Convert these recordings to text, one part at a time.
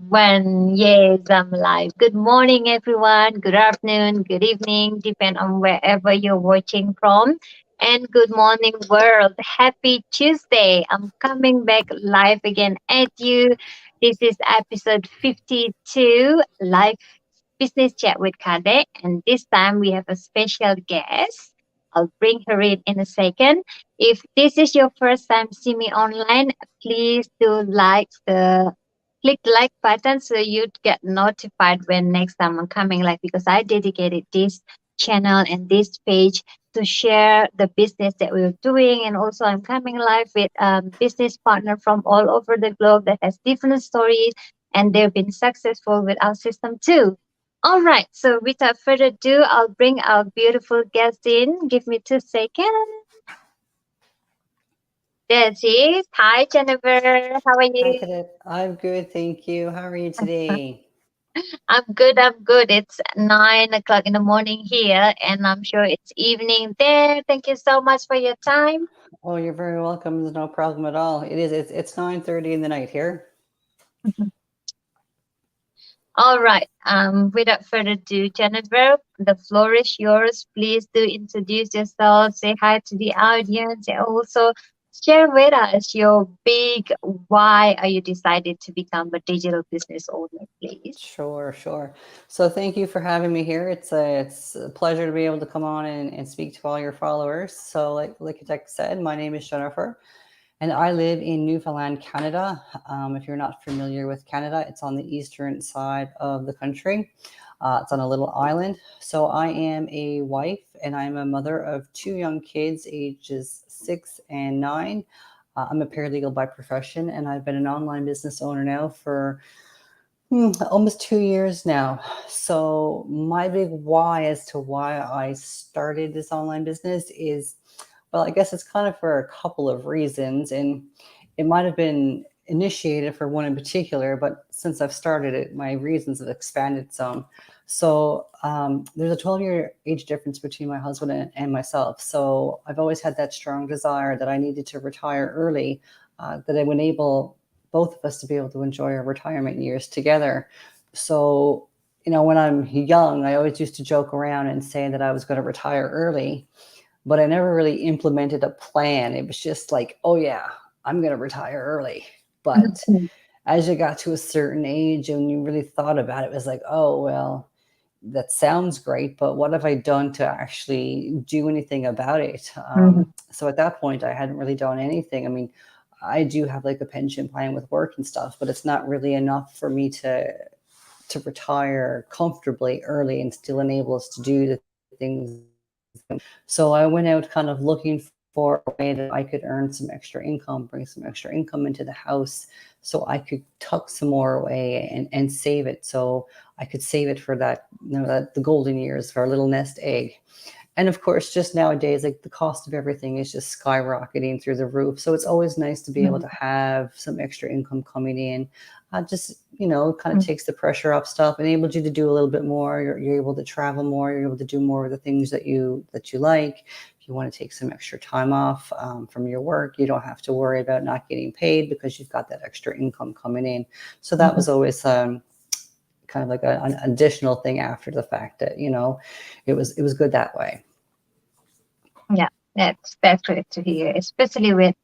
One, yes, I'm live. Good morning, everyone. Good afternoon, good evening, depend on wherever you're watching from. And good morning, world. Happy Tuesday. I'm coming back live again at you. This is episode 52, live business chat with Kadek. And this time we have a special guest. I'll bring her in a second. If this is your first time see me online, please do click the like button so you get notified when next time I'm coming live because I dedicated this channel and this page to share the business that we're doing, and also I'm coming live with business partner from all over the globe that has different stories and they've been successful with our system too. All right, so without further ado, I'll bring our beautiful guest in. Give me 2 seconds. There she is. Hi, Jennifer. How are Hi, you? Kadek. I'm good, thank you. How are you today? I'm good. I'm good. It's 9 o'clock in the morning here, and I'm sure it's evening there. Thank you so much for your time. Oh, you're very welcome. There's no problem at all. It's 9:30 in the night here. All right. Without further ado, Jennifer, the floor is yours. Please do introduce yourself, say hi to the audience, and also share with us your big why are you decided to become a digital business owner, please. Sure, sure. So thank you for having me here. It's a pleasure to be able to come on and speak to all your followers. So like Kadek said, my name is Jennifer, and I live in Newfoundland, Canada. If you're not familiar with Canada, it's on the eastern side of the country. It's on a little island. So I am a wife and I'm a mother of two young kids, ages 6 and 9. I'm a paralegal by profession, and I've been an online business owner now for almost 2 years now. So my big why as to why I started this online business is, well, I guess it's kind of for a couple of reasons, and it might have been initiated for one in particular, but since I've started it, my reasons have expanded some. So there's a 12-year age difference between my husband and myself. So I've always had that strong desire that I needed to retire early, that I would enable both of us to be able to enjoy our retirement years together. So, when I'm young, I always used to joke around and say that I was going to retire early, but I never really implemented a plan. It was just like, oh yeah, I'm going to retire early. But Mhm. as you got to a certain age and you really thought about it, it was like, oh, well, that sounds great, but what have I done to actually do anything about it? Mhm. So at that point, I hadn't really done anything. I mean, I do have like a pension plan with work and stuff, but it's not really enough for me to retire comfortably early and still enable us to do the things. So I went out kind of looking for a way that I could earn some extra income, bring some extra income into the house so I could tuck some more away and save it. So I could save it for that the golden years for our little nest egg. And of course, just nowadays, like the cost of everything is just skyrocketing through the roof. So it's always nice to be able to have some extra income coming in. Kind of Mhm. takes the pressure off stuff, enables you to do a little bit more. You're able to travel more. You're able to do more of the things that you like. If you want to take some extra time off from your work, you don't have to worry about not getting paid because you've got that extra income coming in. So that was always kind of like an additional thing after the fact that it was good that way. Yeah, that's great to hear, especially with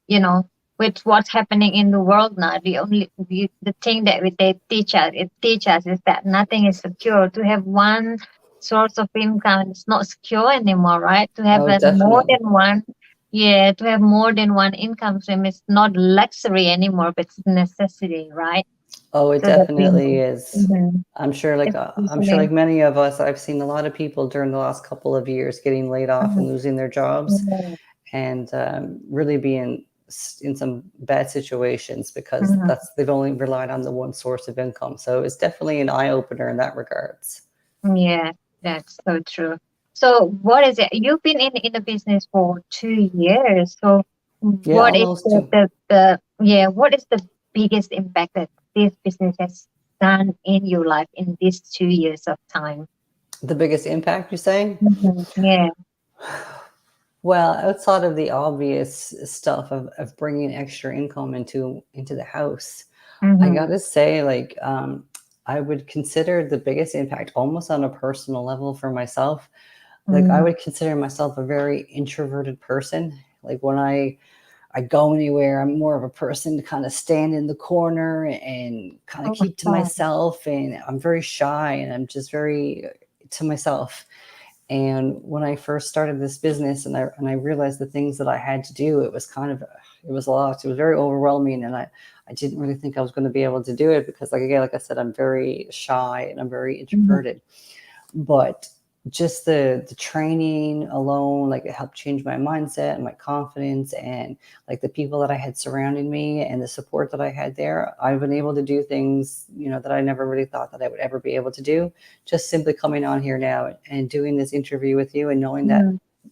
what's happening in the world now. The thing that they teach us is that nothing is secure. To have one source of income is not secure anymore, right? To have Oh, more definitely. than one, yeah, to have more than one income stream is not luxury anymore, but it's a necessity, right? Oh, it So that we, definitely is. mhm, I'm sure like especially, many of us, I've seen a lot of people during the last couple of years getting laid off and mhm, losing their jobs, mhm, and really being in some bad situations because mhm. they've only relied on the one source of income. So it's definitely an eye opener in that regards. Yeah, that's so true. So what is it? You've been in the business for 2 years. So Yeah, what is almost two. what is the biggest impact that this business has done in your life in these 2 years of time? The biggest impact, you say? Yeah. Well, outside of the obvious stuff of bringing extra income into the house, I Mm-hmm. gotta say, like, I would consider the biggest impact almost on a personal level for myself. Like I Mm. would consider myself a very introverted person. Like when I go anywhere, I'm more of a person to kind of stand in the corner and kind of Oh my keep to God. myself. And I'm very shy and I'm just very to myself. And when I first started this business and I realized the things that I had to do, it was kind of it was a lot. It was very overwhelming, and I didn't really think I was going to be able to do it because, like again, like I said, I'm very shy and I'm very Mhm. introverted. But just the training alone, like it helped change my mindset and my confidence, and like the people that I had surrounding me and the support that I had there, I've been able to do things, that I never really thought that I would ever be able to do. Just simply coming on here now and doing this interview with you and knowing that,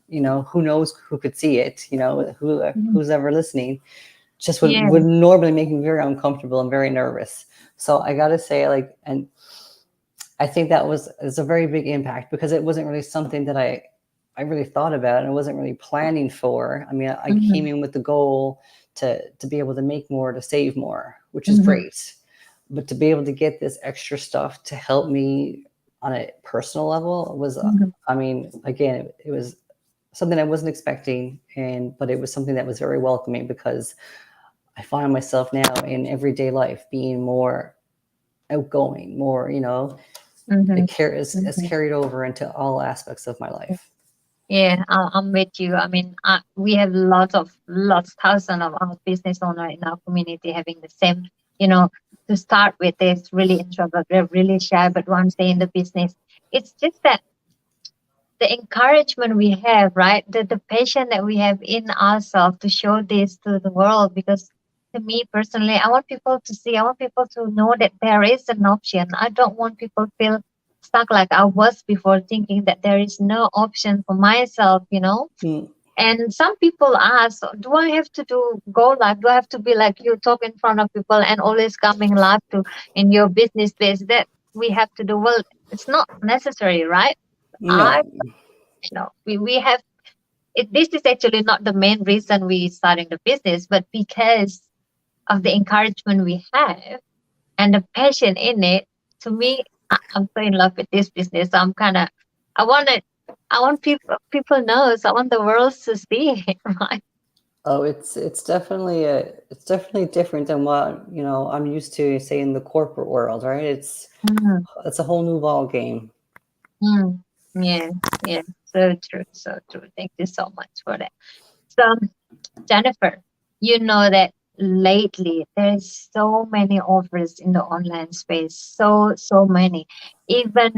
Mhm. who knows who could see it, Mhm. who's ever listening, just would, Yeah. would normally make me very uncomfortable and very nervous. So I gotta say, like, and I think that was a very big impact because it wasn't really something that I really thought about and I wasn't really planning for. I mean, I came Mhm. in with the goal to be able to make more, to save more, which is Mhm. great. But to be able to get this extra stuff to help me on a personal level was, Mhm. I mean, again, it was something I wasn't expecting, and but it was something that was very welcoming because I find myself now in everyday life being more outgoing, more, Mhm. is Mhm. carried over into all aspects of my life. Yeah, I'm with you. I mean, we have thousands of our business owner in our community having the same, you know, to start with, is really introvert, they're really shy, but once they're in the business, it's just that the encouragement we have, right? The passion that we have in ourselves to show this to the world. Because to me personally, I want people to see, I want people to know that there is an option. I don't want people to feel stuck like I was before, thinking that there is no option for myself. Mm, And some people ask, do I have to go live? Do I have to be like you, talk in front of people and always coming live to in your business place? That we have to do. Well, it's not necessary, right? I no. we have it. This is actually not the main reason we starting the business, but because of the encouragement we have and the passion in it. To me, I'm so in love with this business. I'm kind of, I want it. I want people knows. I want the world to see it, right? Oh, it's definitely different than what I'm used to, say, in the corporate world, right? Mm, It's a whole new ball game. mm, yeah, yeah. So true, so true. Thank you so much for that. So, Jennifer, you know that lately there's so many offers in the online space, so many. Even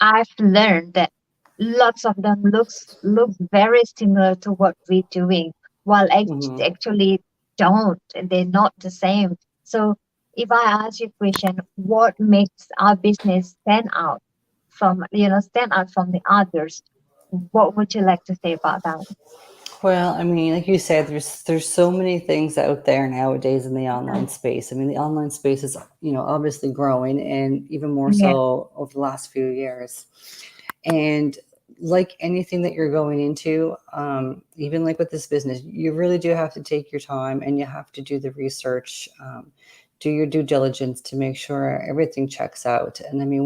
I've learned that lots of them look very similar to what we're doing, while Hmm. actually don't. They're not the same. So if I ask you a question, what makes our business stand out from the others? What would you like to say about that? Well, I mean, like you said, there's so many things out there nowadays in the online space. I mean, the online space is, obviously growing, and even more Yeah. so over the last few years. And like anything that you're going into, even like with this business, you really do have to take your time and you have to do the research, do your due diligence to make sure everything checks out. And I mean,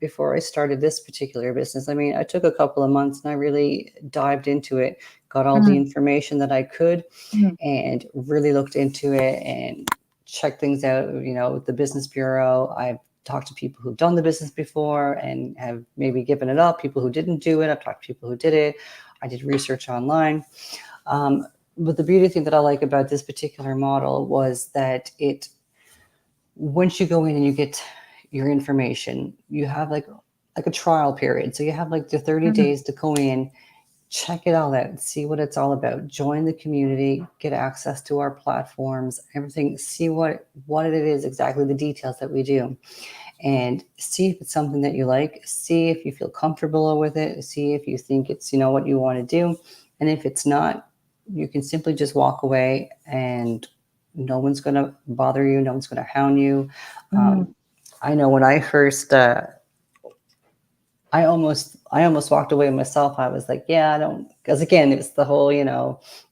before I started this particular business, I mean, I took a couple of months and I really dived into it, got all the Mm, information that I could, mm, and really looked into it and checked things out, with the business bureau. I've talked to people who've done the business before and have maybe given it up, people who didn't do it. I've talked to people who did it. I did research online. Um, but the beauty thing that I like about this particular model was that once you go in and you get your information, you have like a trial period. So you have like the 30 mm, days to go in, check it all out, see what it's all about, join the community, get access to our platforms, everything, see what it is exactly, the details that we do, and see if it's something that you like, see if you feel comfortable with it, see if you think it's what you want to do. And if it's not, you can simply just walk away, and no one's going to bother you, no one's going to hound you. mm, um, I know when I first I almost walked away myself. I was like, yeah, I don't, because again, it was the whole,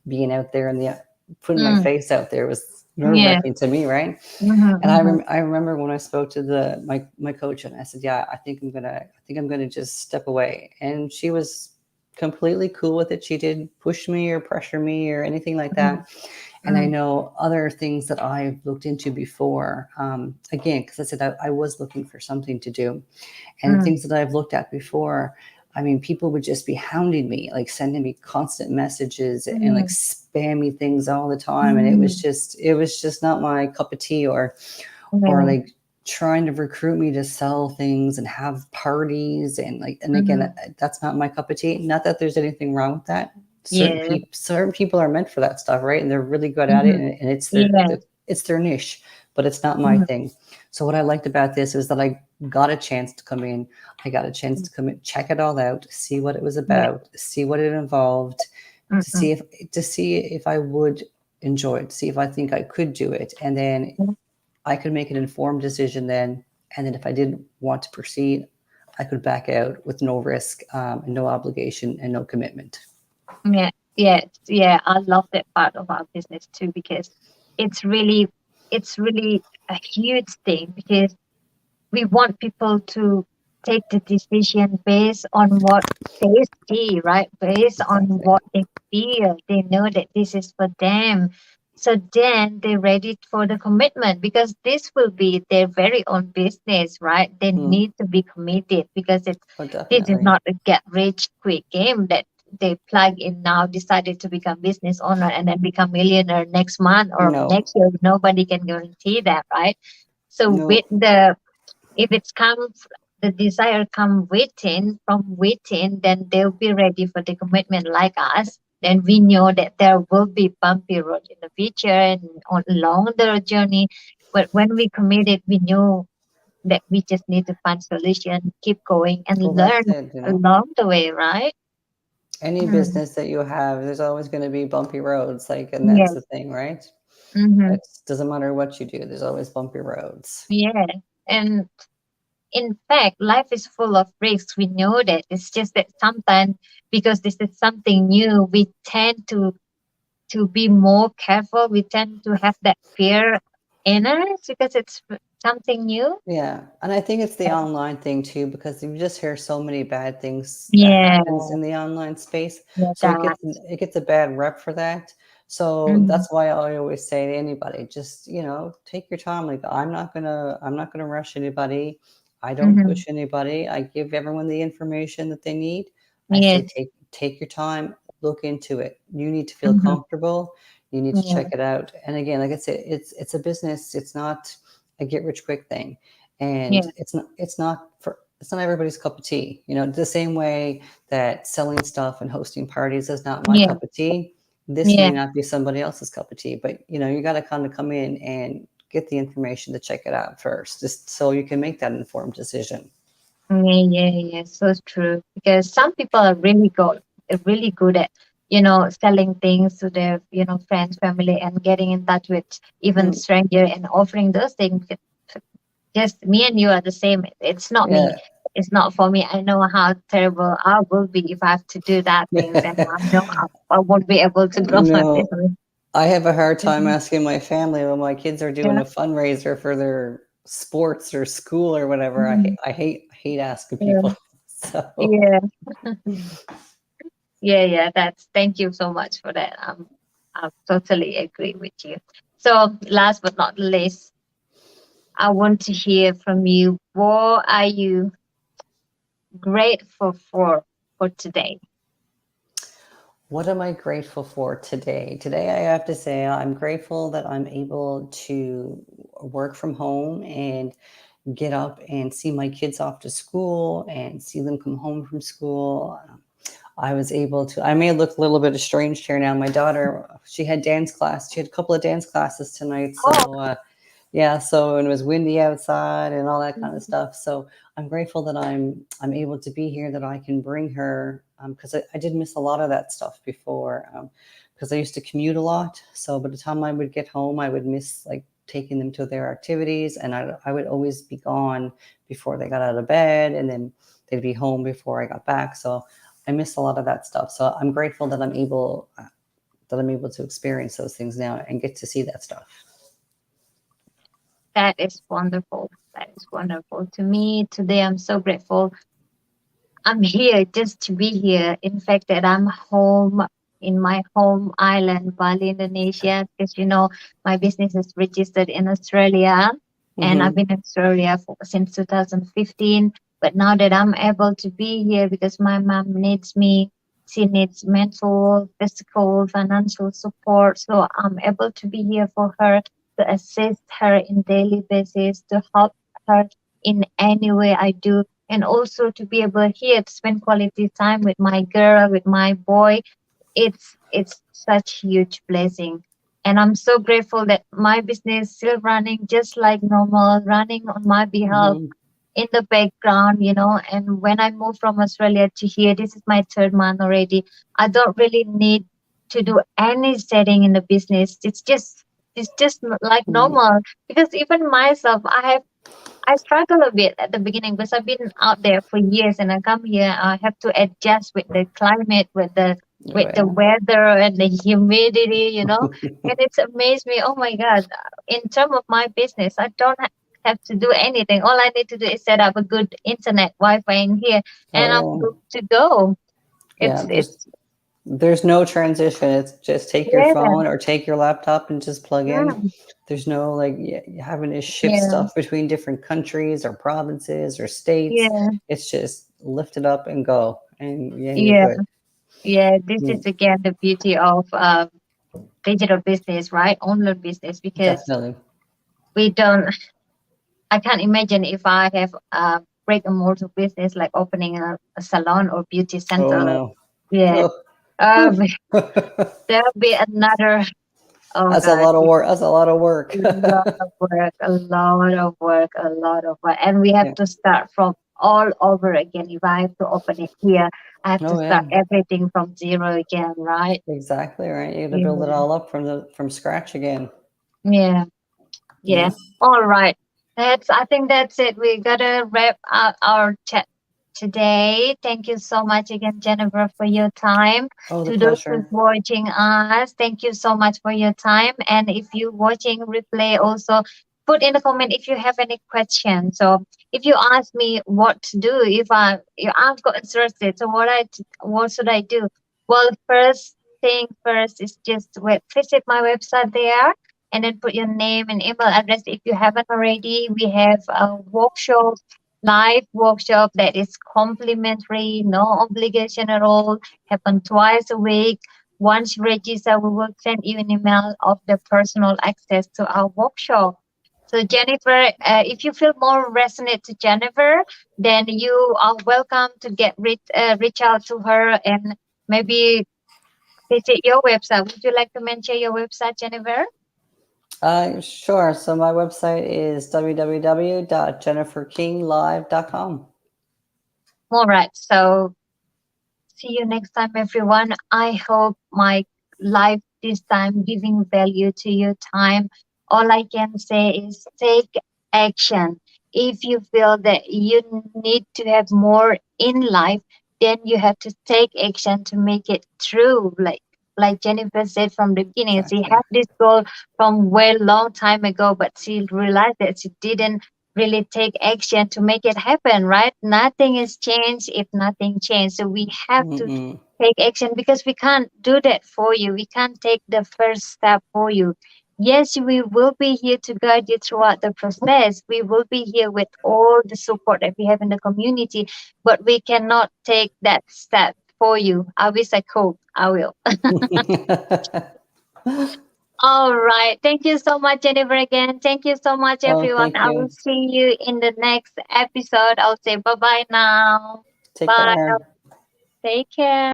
being out there and the putting my mm, face out there was nerve Yeah. wracking to me, right? And Mm-hmm. I remember when I spoke to my coach, and I said, "Yeah, I think I'm gonna just step away." And she was completely cool with it. She didn't push me or pressure me or anything like Mm-hmm. that. And I know other things that I've looked into before. Again, because I said I was looking for something to do, and Mm-hmm. things that I've looked at before. I mean, people would just be hounding me, like sending me constant messages and like Mm-hmm. spammy things all the time, and Mm-hmm. it was just not my cup of tea. Or Yeah. like trying to recruit me to sell things and have parties and like, and again, Mm-hmm. that's not my cup of tea. Not that there's anything wrong with that. Yeah. Certain people are meant for that stuff, right? And they're really good at it, Mm-hmm. and Yeah. it's their niche, but it's not my Mm-hmm. thing. So what I liked about this is that I got a chance to come in. I got a chance to come in, check it all out, see what it was Yeah. about, see what it involved, Mm-hmm. to see if I would enjoy it, see if I think I could do it, and then I could make an informed decision then. And then if I didn't want to proceed, I could back out with no risk, and no obligation and no commitment. Yeah, yes, yeah. I love that part of our business too because it's really, it's really a huge thing because we want people to take the decision based on what they see, right? Based on Exactly. what they feel. They know that this is for them. So then they're ready for the commitment because this will be their very own business, right? They Mm. need to be committed because Oh, this is definitely. not a get rich quick game that they plug in now, decided to become business owner and then become millionaire next month or No, next year. Nobody can guarantee that, right? So with no. the if it's the desire come within from within, then they'll be ready for the commitment like us. Then we know that there will be bumpy road in the future and on along the journey. But when we committed, we knew that we just need to find solution, keep going and Well, learn that's it, you know. along the way, right? Any Mm. business that you have, there's always going to be bumpy roads. Like, and that's Yes. the thing, right? Mm-hmm. It doesn't matter what you do, there's always bumpy roads. Yeah. And in fact, life is full of risks. We know that. It's just that sometimes because this is something new, we tend to be more careful. We tend to have that fear in us because it's something new. Yeah, and I think it's the online thing too, because you just hear so many bad things that Yeah, happens in the online space. yeah, So that. it gets a bad rep for that. So Mm-hmm. that's why I always say to anybody, just, take your time. Like, I'm not gonna rush anybody. I don't Mm-hmm. push anybody. I give everyone the information that they need. I say Yes. take your time, look into it. You need to feel Mm-hmm. comfortable. You need to check Yeah. it out. And again, like I said, it's a business. It's not a get rich quick thing, and Yeah. it's not everybody's cup of tea. The same way that selling stuff and hosting parties is not my Yeah. cup of tea. This Yeah. may not be somebody else's cup of tea, but you got to kind of come in and get the information to check it out first, just so you can make that informed decision. Yeah. Yeah. Yeah. So true. Because some people are really good at selling things to their friends, family, and getting in touch with even Mm, stranger and offering those things. Just me and you are the same. It's not me. yeah. It's not for me. I know how terrible I will be if I have to do that things, and I know I won't be able to grow my No, business. I have a hard time Mhm. asking my family when my kids are doing Yeah. a fundraiser for their sports or school or whatever. Mhm. I hate asking Yeah. people. So Yeah. Yeah. Yeah. That's thank you so much for that. I totally agree with you. So last but not least, I want to hear from you. What are you grateful for today? what am I grateful for today? Today, I have to say I'm grateful that I'm able to work from home and get up and see my kids off to school and see them come home from school. I was able to, I may look a little bit estranged here now. My daughter, she had dance class. She had a couple of dance classes tonight. So, Oh. yeah, so and it was windy outside and all that kind of Mhm. stuff. So I'm grateful that I'm able to be here, that I can bring her, because I did miss a lot of that stuff before, because I used to commute a lot. So by the time I would get home, I would miss like taking them to their activities, and I would always be gone before they got out of bed, and then they'd be home before I got back. So I missed a lot of that stuff. So I'm grateful that I'm able to experience those things now and get to see that stuff. That is wonderful. That is wonderful. To me, today, I'm so grateful I'm here just to be here. In fact, that I'm home in my home island, Bali, Indonesia, because my business is registered in Australia, and I've Hmm. been in Australia since 2015. But now that I'm able to be here because my mom needs me, she needs mental, physical, financial support. So I'm able to be here for her to assist her in daily basis, to help her in any way I do, and also to be able here to spend quality time with my girl, with my boy. It's such huge blessing, and I'm so grateful that my business still running just like normal, running on my behalf Hmm. in the background. And when I moved from Australia to here, this is my third month already. I don't really need to do any setting in the business. It's just like normal, because even myself, I struggle a bit at the beginning because I've been out there for years, and I come here. I have to adjust with the climate, with the Oh yeah. weather and the humidity. And it's amazed me. Oh my God! In terms of my business, I don't have to do anything. All I need to do is set up a good internet Wi-Fi in here, Oh and I'm yeah. good to go. Yeah. It's There's no transition. It's just take your yeah, phone or take your laptop and just plug in. yeah, There's no like having to ship yeah, stuff between different countries or provinces or states. yeah, It's just lift it up and go, and you're yeah, good. yeah. This is Mm, again the beauty of digital business, right? Online business, because definitely. we don't. I can't imagine if I have a brick and mortar business like opening a salon or beauty Oh center. no. Yeah, Oh. uh, Whew. there'll be another. Oh That's a God, lot of it's work. That's a lot of work. a lot of work, a lot of work, a lot of work, and we have Yeah. to start from all over again. If I have to open it here, I have to Oh start yeah. everything from zero again, right? Exactly right. You got to build it Yeah, all up from scratch again. yeah. Yeah. Yeah. All right. I think that's it. We gotta wrap up our chat today. Thank you so much again, Jennifer, for your time. Oh, the To those who's pleasure. watching us, thank you so much for your time. And if you're watching replay, also put in the comment if you have any questions. So if you ask me what to do, if I've got interested, so what should I do? Well, first thing first is just visit my website there, and then put your name and email address if you haven't already. We have a workshop, live workshop that is complimentary, no obligation at all, happen twice a week. Once you register, we will send you an email of the personal access to our workshop. So Jennifer, if you feel more resonate to Jennifer, then you are welcome to reach out to her and maybe visit your website. Would you like to mention your website, Jennifer? Sure. So my website is www.jenniferkinglive.com. All right. So see you next time, everyone. I hope my life this time giving value to your time. All I can say is take action. If you feel that you need to have more in life, then you have to take action to make it true. Like Jennifer said from the beginning, she Exactly. had this goal from way long time ago, but she realized that she didn't really take action to make it happen, right? Nothing is changed if nothing changed. So we have to Mm-mm. take action because we can't do that for you. We can't take the first step for you. Yes, we will be here to guide you throughout the process. We will be here with all the support that we have in the community, but we cannot take that step for you. I wish I could. I will. All right. Thank you so much, Jennifer, again. Thank you so much, Oh, everyone. thank I will you. see you in the next episode. I'll say bye bye now. Take Bye. care. Take care.